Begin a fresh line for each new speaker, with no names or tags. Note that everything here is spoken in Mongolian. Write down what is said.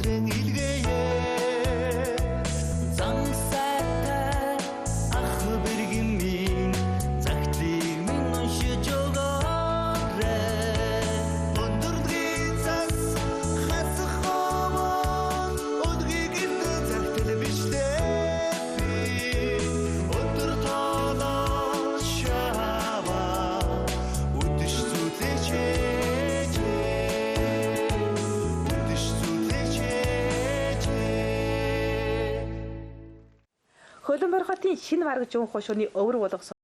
өнөөдрийн илгээе зан сайтай ах бэргэн минь цагтлыг минь уншиж өгөөрэй өнөөдрийн цас хасах хомон өдрийг ирдэ цагтл бишлээ өндөр тоолоо шава үдэш зүлээч
Хөлбөмбөр хотын шинэ маргаж өвөн хошууны өвөр болгосон